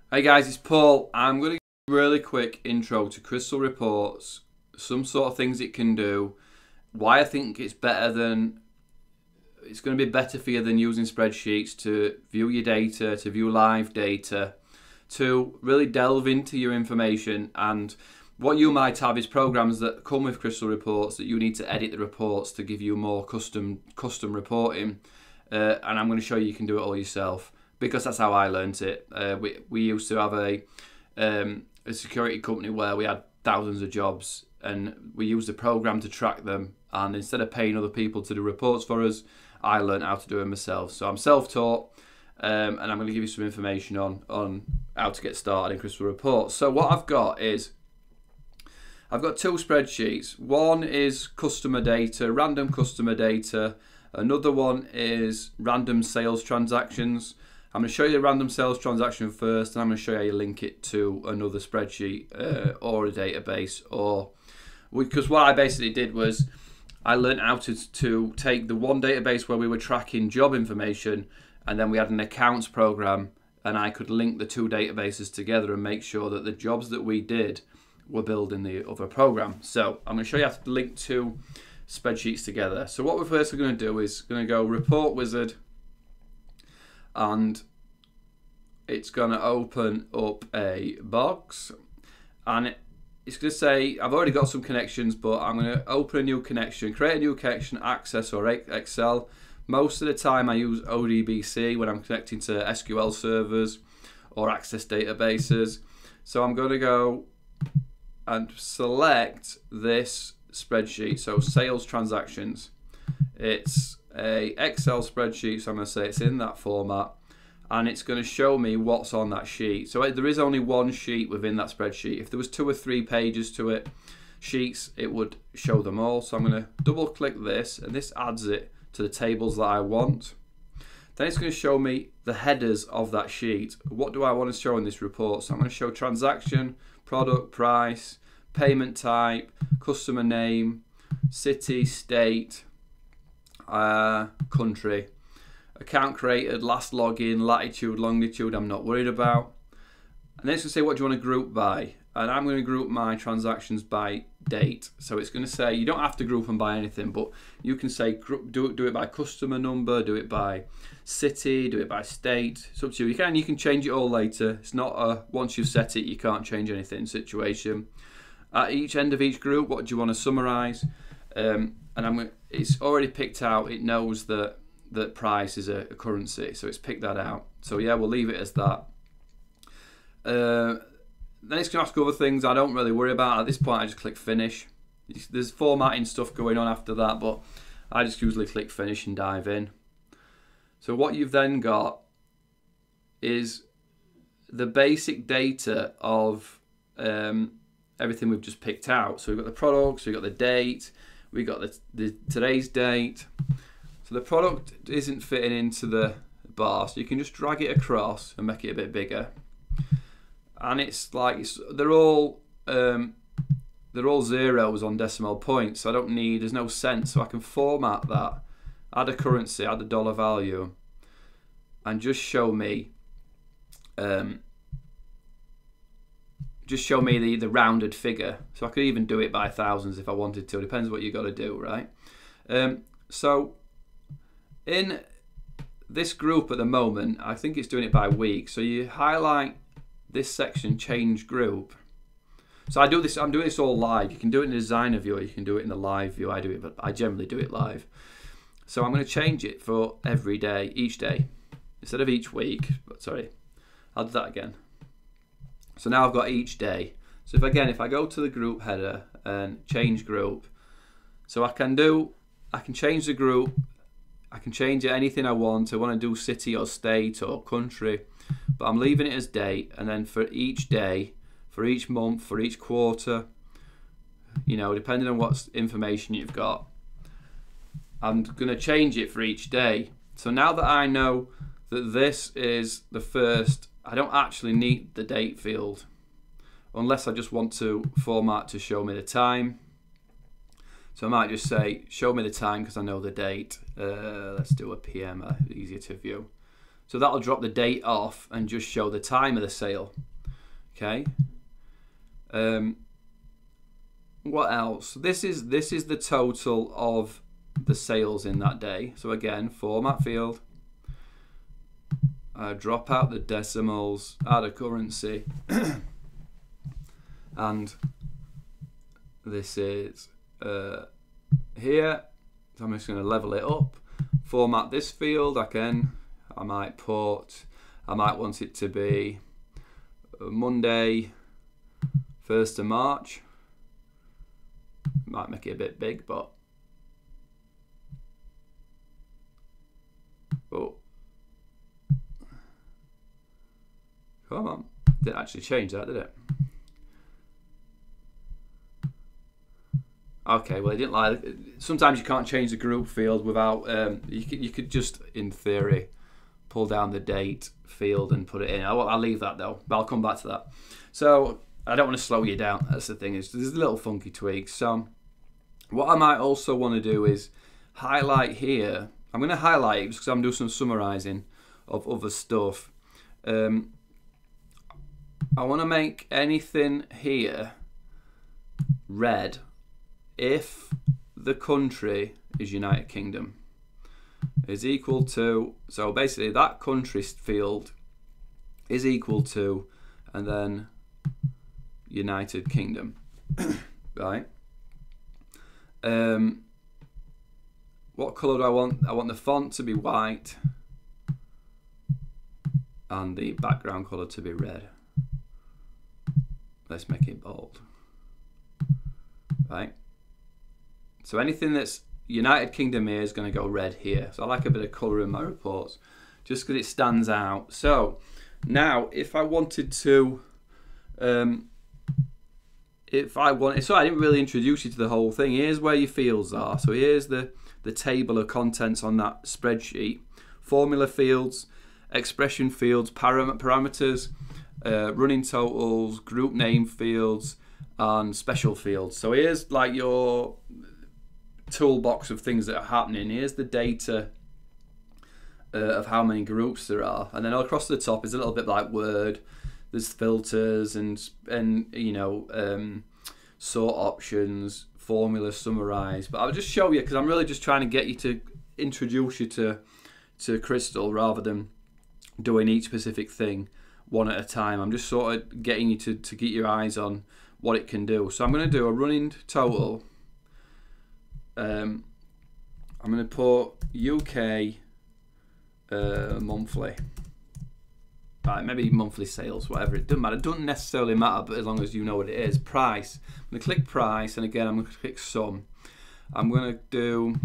Hey guys, it's Paul. I'm going to give a really quick intro to Crystal Reports, some sort of things it can do, why I think it's going to be better for you than using spreadsheets to view your data, to view live data, to really delve into your information. And what you might have is programs that come with Crystal Reports that you need to edit the reports to give you more custom reporting. And I'm going to show you can do it all yourself, because that's how I learnt it. We used to have a security company where we had thousands of jobs, and we used a program to track them. And instead of paying other people to do reports for us, I learned how to do it myself. So I'm self-taught, and I'm going to give you some information on how to get started in Crystal Reports. So what I've got is, I've got two spreadsheets. One is customer data, random customer data. Another one is random sales transactions. I'm going to show you the random sales transaction first, and I'm going to show you how you link it to another spreadsheet or a database. Because what I basically did was I learned how to take the one database where we were tracking job information, and then we had an accounts program, and I could link the two databases together and make sure that the jobs that we did were billed in the other program. So I'm going to show you how to link two spreadsheets together. So what we're first going to do is going to go Report Wizard, and it's going to open up a box, and it's going to say I've already got some connections, but I'm going to open a new connection, create a new connection, Access or Excel. Most of the time I use ODBC when I'm connecting to SQL servers or Access databases. So I'm going to go and select this spreadsheet, so sales transactions. It's a Excel spreadsheet, so I'm going to say it's in that format, and it's going to show me what's on that sheet. So there is only one sheet within that spreadsheet. If there was 2 or 3 pages to it, sheets, it would show them all. So I'm going to double click this, and this adds it to the tables that I want. Then it's going to show me the headers of that sheet. What do I want to show in this report? So I'm going to show transaction, product, price, payment type, customer name, city, state, country, account created, last login, latitude, longitude, I'm not worried about. And then it's going to say, what do you want to group by? And I'm going to group my transactions by date. So it's going to say, you don't have to group them by anything, but you can say, do it by customer number, do it by city, do it by state. It's up to you. You can change it all later. It's not a, once you've set it, you can't change anything situation. At each end of each group, what do you want to summarize? And it's already picked out, it knows that price is a currency, so it's picked that out. So yeah, we'll leave it as that. Then it's going to ask other things I don't really worry about. At this point, I just click finish. There's formatting stuff going on after that, but I just usually click finish and dive in. So what you've then got is the basic data of everything we've just picked out. So we've got the products, we've got the date, we got the today's date. So the product isn't fitting into the bar, so you can just drag it across and make it a bit bigger. And it's like they're all zeros on decimal points, so I don't need, there's no cents, so I can format that, add a currency, add a dollar value, and just show me the rounded figure. So I could even do it by thousands if I wanted to. Depends what you got to do, right? So in this group at the moment, I think it's doing it by week. So you highlight this section, change group. So I'm doing this all live. You can do it in the designer view, or you can do it in the live view. I do it, but I generally do it live. So I'm going to change it for every day, each day, instead of each week. But sorry, I'll do that again. So now I've got each day. So if I go to the group header and change group, so I can change the group, I can change it anything I want. I want to do city or state or country, but I'm leaving it as date. And then for each day, for each month, for each quarter, depending on what information you've got, I'm going to change it for each day. So now that I know that this is the first, I don't actually need the date field unless I just want to format to show me the time. So I might just say, show me the time because I know the date. Let's do a PM, easier to view. So that'll drop the date off and just show the time of the sale. Okay. What else? This is the total of the sales in that day. So again, format field. Drop out the decimals, add a currency, and this is here. So I'm just going to level it up. Format this field. Again, I might want it to be Monday, 1st of March. Might make it a bit big, but come on, didn't actually change that, did it? Okay, well, it didn't like. Sometimes you can't change the group field without. You could just, in theory, pull down the date field and put it in. I'll leave that though, but I'll come back to that. So I don't want to slow you down. That's the thing, is there's little funky tweaks. So what I might also want to do is highlight here. I'm going to highlight it because I'm doing some summarizing of other stuff. I want to make anything here red if the country is United Kingdom. Is equal to, so basically that country field is equal to, and then United Kingdom, right? What colour do I want? I want the font to be white and the background colour to be red. Let's make it bold, right? So anything that's United Kingdom here is going to go red here. So I like a bit of colour in my reports, just because it stands out. So now, if I wanted to, so I didn't really introduce you to the whole thing. Here's where your fields are. So here's the table of contents on that spreadsheet. Formula fields, expression fields, parameters, running totals, group name fields, and special fields. So here's like your toolbox of things that are happening. Here's the data of how many groups there are, and then across the top is a little bit like Word. There's filters and you know, sort options, formula, summarize. But I'll just show you because I'm really just trying to get you to introduce you to Crystal rather than doing each specific thing one at a time. I'm just sort of getting you to get your eyes on what it can do. So I'm going to do a running total. I'm going to put UK monthly. Right, maybe monthly sales, whatever. It doesn't matter. It doesn't necessarily matter, but as long as you know what it is. Price. I'm going to click price, and again, I'm going to click sum. I'm going to do.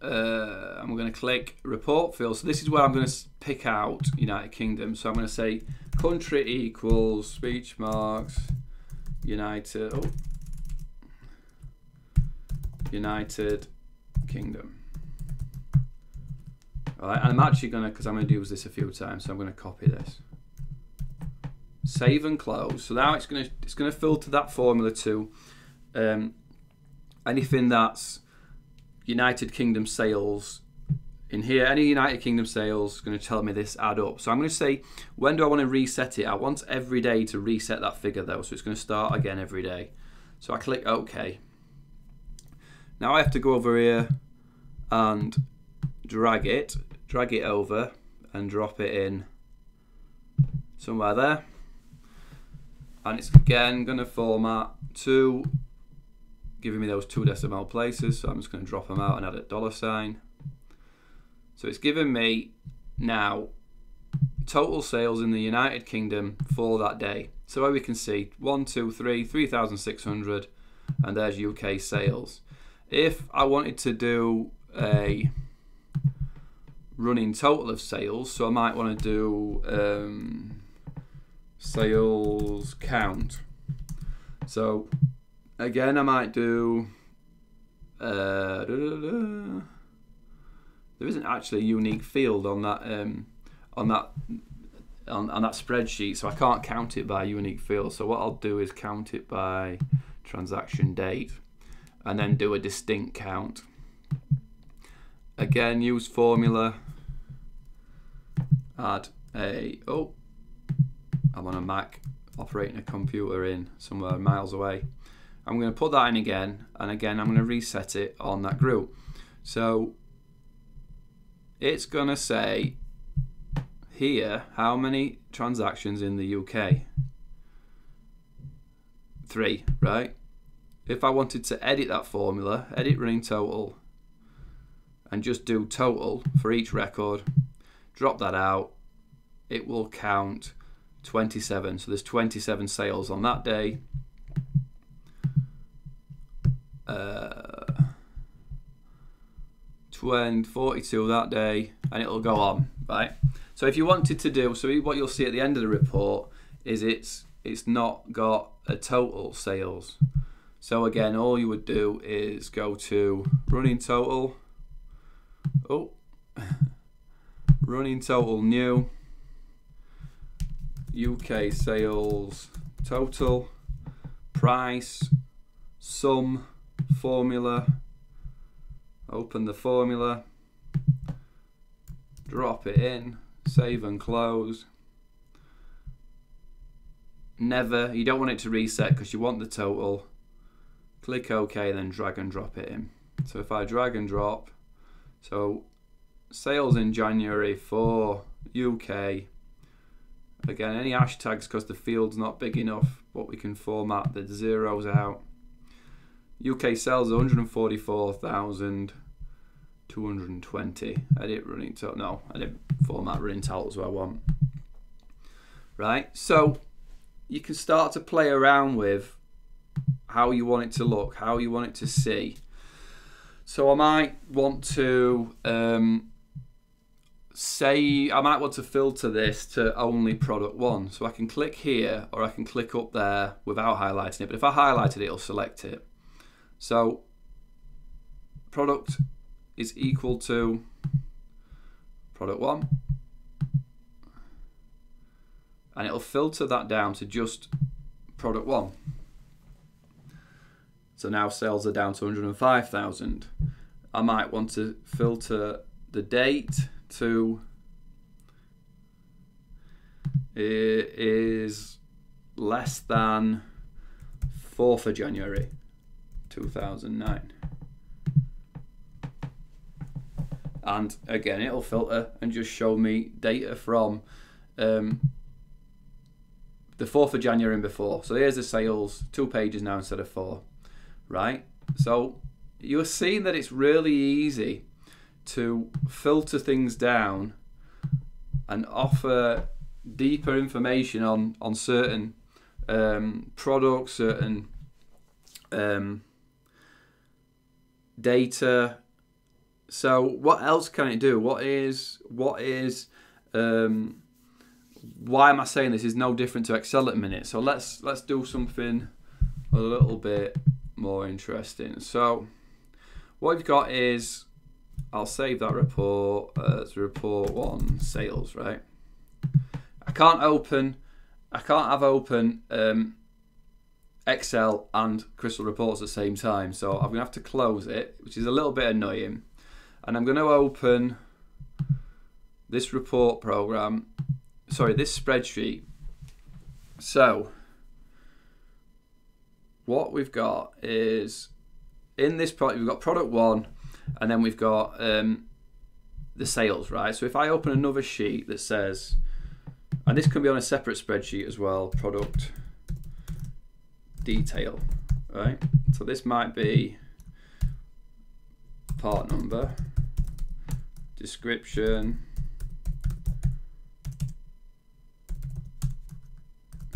I'm going to click report field. So this is where I'm going to pick out United Kingdom. So I'm going to say country equals speech marks United Kingdom. All right, and I'm actually going to, because I'm going to use this a few times, so I'm going to copy this. Save and close. So now it's going to filter that formula to anything that's United Kingdom sales. In here, any United Kingdom sales is going to tell me this add up. So I'm going to say, when do I want to reset it? I want every day to reset that figure though, so it's going to start again every day. So I click OK. Now I have to go over here and drag it over and drop it in somewhere there. And it's again going to format to giving me those 2 decimal places. So I'm just going to drop them out and add a $sign. So it's given me now total sales in the United Kingdom for that day. So where we can see 1, 2, 3, 3,600, and there's UK sales. If I wanted to do a running total of sales, so I might want to do sales count. So again, I might do there isn't actually a unique field on that on that spreadsheet, so I can't count it by unique field. So what I'll do is count it by transaction date, and then do a distinct count. Again, use formula. Add a, oh, I'm on a Mac operating a computer in somewhere miles away. I'm going to put that in again, and again I'm going to reset it on that group. So it's going to say here how many transactions in the UK. 3, right? If I wanted to edit that formula, edit running total, and just do total for each record, drop that out, it will count 27. So there's 27 sales on that day. 42 that day, and it'll go on, right? So if you wanted to do, so what you'll see at the end of the report is it's not got a total sales. So again, all you would do is go to running total, oh, running total new, UK sales total, price, sum, formula, open the formula, drop it in, save and close. Never, you don't want it to reset because you want the total. Click OK, then drag and drop it in. So if I drag and drop, so sales in January for UK, again any hashtags because the field's not big enough, but we can format the zeros out. UK sales 144,220. Edit running total. No, I didn't format running totals where I want. Right, so you can start to play around with how you want it to look, how you want it to see. So I might want to say, I might want to filter this to only product 1. So I can click here or I can click up there without highlighting it. But if I highlight it, it'll select it. So product is equal to product 1. And it'll filter that down to just product 1. So now sales are down to 105,000. I might want to filter the date to it is less than 4th of January 2009. And again, it'll filter and just show me data from the 4th of January and before. So here's the sales, 2 pages now instead of 4. Right? So you're seeing that it's really easy to filter things down and offer deeper information on certain products, certain data. So what else can it do? Why am I saying this is no different to Excel at the minute? So let's do something a little bit more interesting. So what we've got is, I'll save that report as report 1 sales, right? I can't have open Excel and Crystal Reports at the same time, so I'm gonna have to close it, which is a little bit annoying. And I'm gonna open this report program, sorry, this spreadsheet. So what we've got is, in this product, we've got product 1, and then we've got the sales, right? So if I open another sheet that says, and this can be on a separate spreadsheet as well, product detail, right? So this might be part number, description,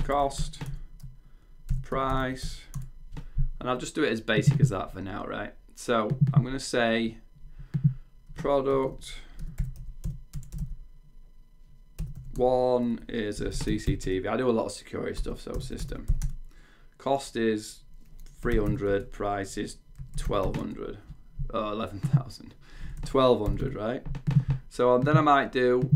cost, price, and I'll just do it as basic as that for now, right? So I'm going to say product 1 is a CCTV. I do a lot of security stuff, so system. Cost is 300, price is 1200, 11,000, 1200, right? So then I might do,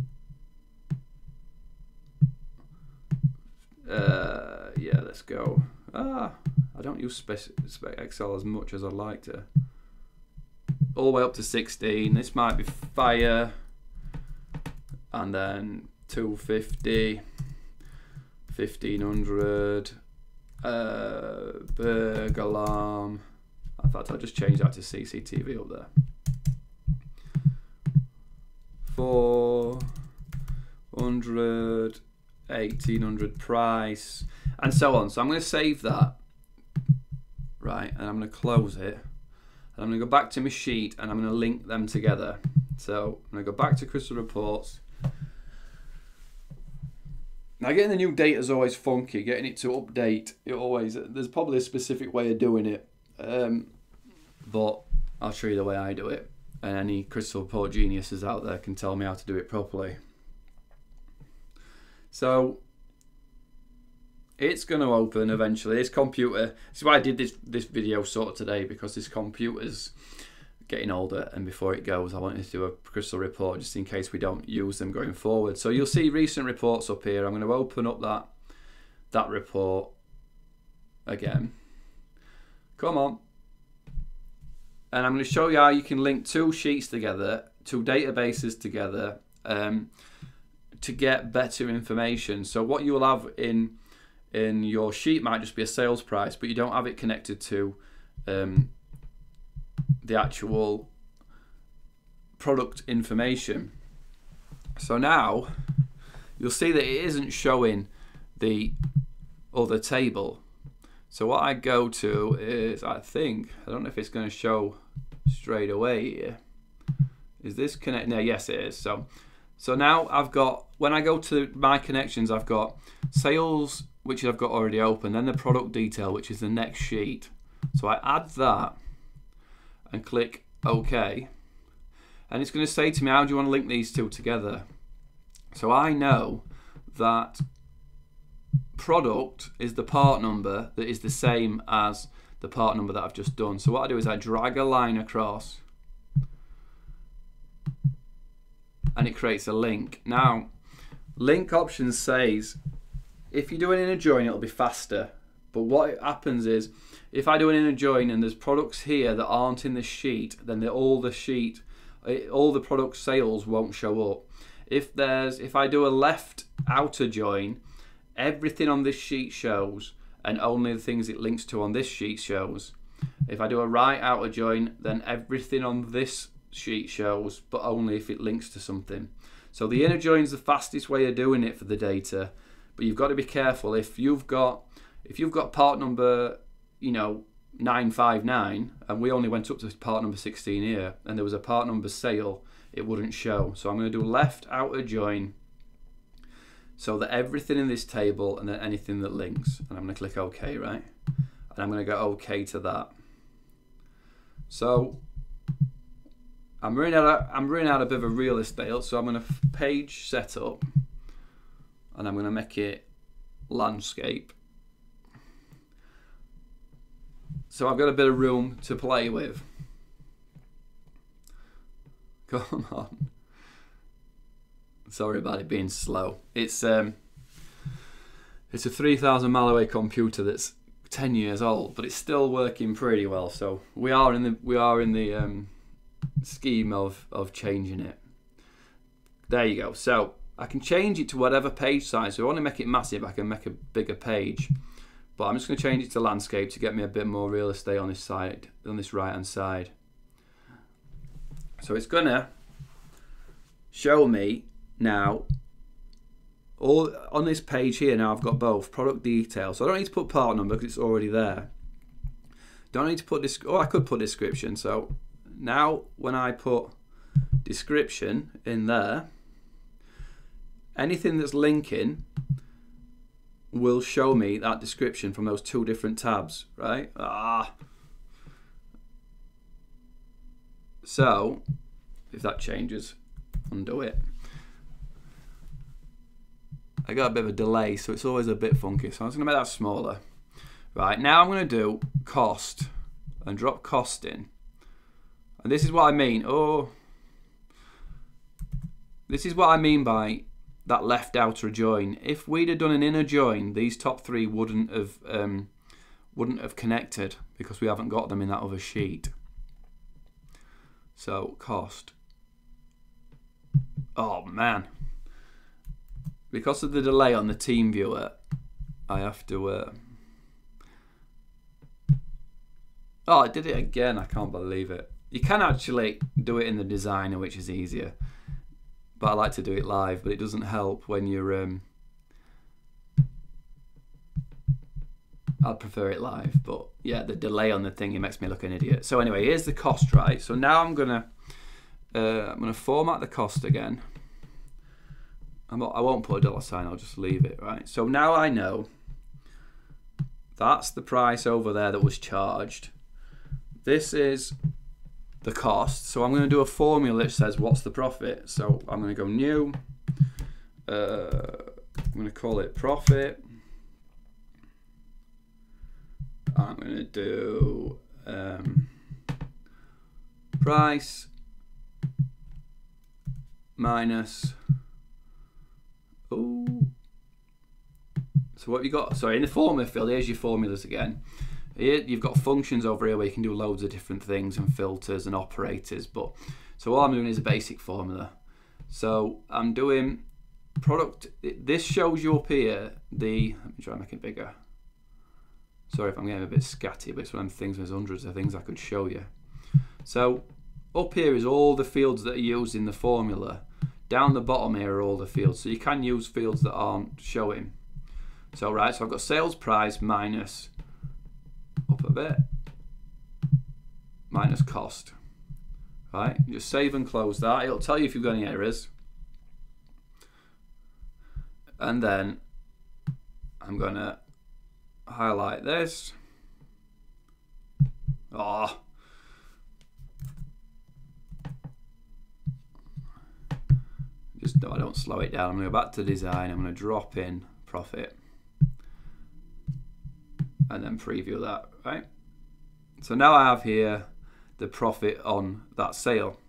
yeah, let's go. I don't use Excel as much as I'd like to. all the way up to 16. This might be fire, and then 250, 1500, burglar alarm. In fact, I'll just change that to CCTV up there. 400, 1800 price, and so on. So I'm going to save that, right, and I'm going to close it, and I'm going to go back to my sheet, and I'm going to link them together. So I'm going to go back to Crystal Reports. Now, getting the new data is always funky. Getting it to update, there's probably a specific way of doing it, but I'll show you the way I do it, and any Crystal Report geniuses out there can tell me how to do it properly. So it's going to open eventually. This computer, this is why I did this video sort of today, because this computer's getting older, and before it goes, I wanted to do a Crystal Report just in case we don't use them going forward. So you'll see recent reports up here. I'm going to open up that report again. Come on. And I'm going to show you how you can link two sheets together, two databases together, to get better information. So what you will have in your sheet might just be a sales price, but you don't have it connected to the actual product information. So now you'll see that it isn't showing the other table. So what I go to is, I don't know if it's going to show straight away here. Is this connect? No, yes it is. So now I've got, when I go to my connections, I've got sales, which I've got already open, then the product detail, which is the next sheet. So I add that and click OK. And it's going to say to me, how do you want to link these two together? So I know that product is the part number that is the same as the part number that I've just done. So what I do is I drag a line across, and it creates a link. Now, link options says if you do an inner join, it'll be faster. But what happens is, if I do an inner join and there's products here that aren't in the sheet, then all the product sales won't show up. If I do a left outer join, everything on this sheet shows, and only the things it links to on this sheet shows. If I do a right outer join, then everything on this sheet shows, but only if it links to something. So the inner join is the fastest way of doing it for the data, but you've got to be careful. If you've got part number 959, and we only went up to part number 16 here, and there was a part number sale, it wouldn't show. So I'm going to do left outer join, so that everything in this table and then anything that links, and I'm going to click OK, right? And I'm going to go OK to that. So I'm running out a bit of a real estate, so I'm going to page setup, and I'm going to make it landscape. So I've got a bit of room to play with. Come on. Sorry about it being slow. It's a 3,000 mile away computer that's 10 years old, but it's still working pretty well. So we are in the scheme of changing it. There you go. So I can change it to whatever page size. So if I want to make it massive, I can make a bigger page. But I'm just going to change it to landscape to get me a bit more real estate on this side, on this right hand side. So it's going to show me now all on this page here. Now I've got both product details, so I don't need to put part number because it's already there. Don't need to put this. Oh, I could put description. So now when I put description in there, anything that's linking will show me that description from those two different tabs, right? So if that changes, undo it. I got a bit of a delay, so it's always a bit funky, so I'm just going to make that smaller. Right, now I'm going to do cost and drop cost in. And this is what I mean. This is what I mean by that left outer join. If we'd have done an inner join, these top three wouldn't have connected because we haven't got them in that other sheet. So cost. Oh man. Because of the delay on the team viewer, I have to... Oh, I did it again. I can't believe it. You can actually do it in the designer, which is easier. But I like to do it live, but it doesn't help when you're... I'd prefer it live, but yeah, the delay on the thing, it makes me look an idiot. So anyway, here's the cost, right? So now I'm gonna format the cost again. I won't put a $sign, I'll just leave it, right? So now I know that's the price over there that was charged. This is the cost. So I'm going to do a formula that says what's the profit. So I'm going to go new. I'm going to call it profit. I'm going to do price minus. Oh. So what have you got? Sorry, in the formula field, here's your formulas again. Here you've got functions over here where you can do loads of different things and filters and operators. But so all I'm doing is a basic formula. So I'm doing product. This shows you up here the. Let me try and make it bigger. Sorry if I'm getting a bit scatty, but it's one of them things. There's hundreds of things I could show you. So up here is all the fields that are used in the formula. Down the bottom here are all the fields. So you can use fields that aren't showing. So right, so I've got sales price minus, up a bit, minus cost. Right, just save and close that. It'll tell you if you've got any errors. And then I'm gonna highlight this. Oh. Just no, I don't slow it down. I'm gonna go back to design. I'm gonna drop in profit. And then preview that, right? So now I have here the profit on that sale.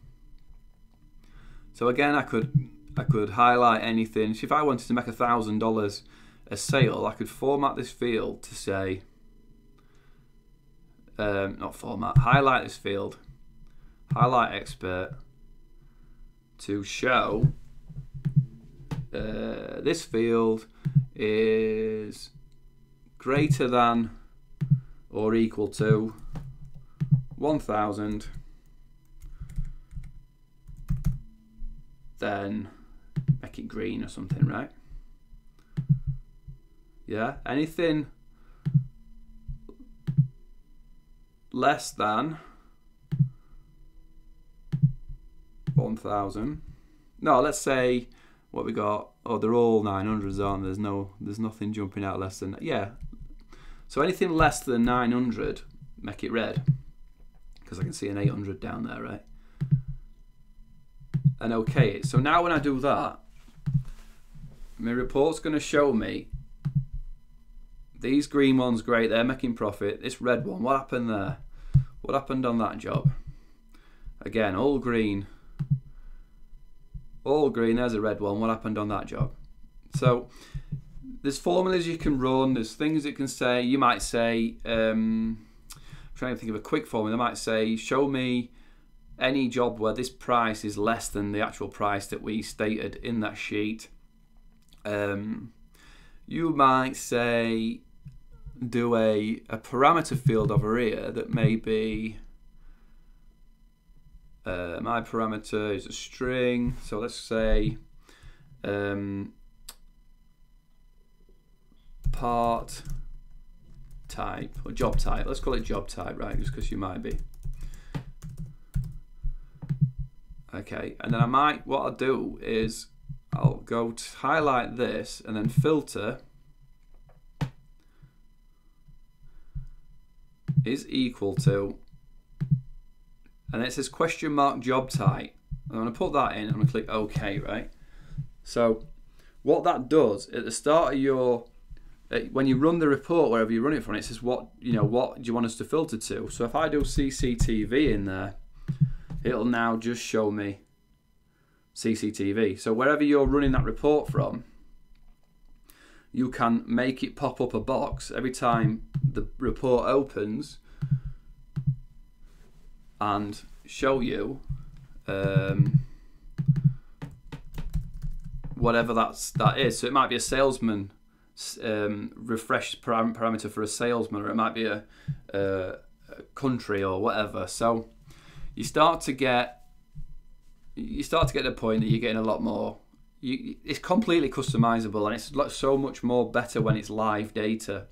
So again, I could highlight anything. So if I wanted to make $1,000 a sale, I could format this field to say, highlight this field, highlight expert to show this field is greater than or equal to 1,000, then make it green or something, right? Yeah, anything less than 1,000. No, let's say what we got. Oh, they're all 900s, aren't there? There's nothing jumping out less than, yeah. So anything less than 900, make it red, because I can see an 800 down there, right? And okay it. So now when I do that, my report's going to show me these green ones, great, they're making profit. This red one, what happened there? What happened on that job? Again, all green. All green, there's a red one. What happened on that job? So there's formulas you can run, there's things it can say. You might say, I'm trying to think of a quick formula. I might say, show me any job where this price is less than the actual price that we stated in that sheet. You might say, do a parameter field over here that may be, my parameter is a string, so let's say part type or job type. Let's call it job type, right? Just because you might be. Okay, and then what I'll do is I'll go to highlight this and then filter is equal to, and it says question mark job type. I'm going to put that in. I'm going to click OK, right? So what that does at the start of your, when you run the report, wherever you run it from, it says what do you want us to filter to. So if I do CCTV in there, it'll now just show me CCTV. So wherever you're running that report from, you can make it pop up a box every time the report opens, and show you whatever that is. So it might be a salesman refresh parameter for a salesman, or it might be a country or whatever. So you start to get the point that you're getting a lot more. It's completely customizable, and it's so much more better when it's live data,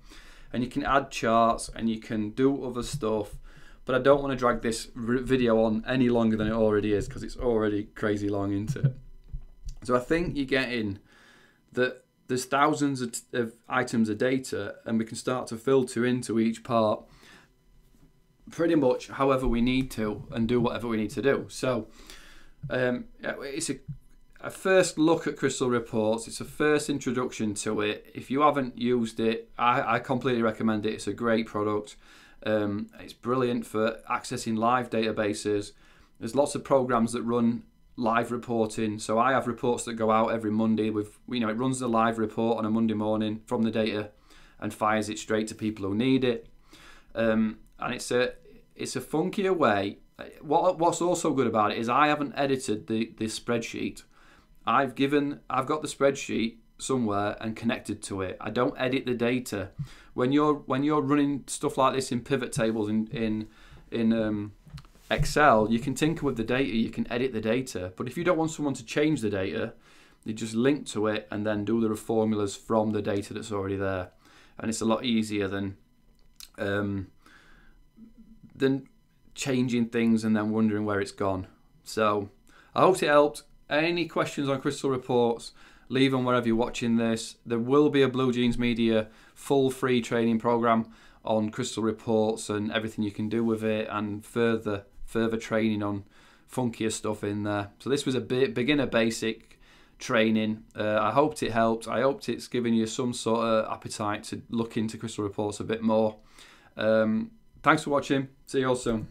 and you can add charts and you can do other stuff. But I don't want to drag this video on any longer than it already is, because it's already crazy long into it. So I think you're getting that there's thousands of items of data, and we can start to filter into each part pretty much however we need to and do whatever we need to do. So it's a first look at Crystal Reports. It's a first introduction to it. If you haven't used it, I completely recommend it. It's a great product. It's brilliant for accessing live databases. There's lots of programs that run live reporting. So I have reports that go out every Monday with, it runs the live report on a Monday morning from the data and fires it straight to people who need it. And it's a funkier way. What's also good about it is I haven't edited the spreadsheet. I've got the spreadsheet somewhere and connected to it. I don't edit the data. When you're running stuff like this in pivot tables in Excel, you can tinker with the data, you can edit the data. But if you don't want someone to change the data, you just link to it and then do the formulas from the data that's already there. And it's a lot easier than changing things and then wondering where it's gone. So I hope it helped. Any questions on Crystal Reports, leave them wherever you're watching this. There will be a Blue Jeans Media full free training program on Crystal Reports and everything you can do with it, and further training on funkier stuff in there. So this was a beginner basic training. I hoped it helped. I hoped it's given you some sort of appetite to look into Crystal Reports a bit more. Thanks for watching. See you all soon.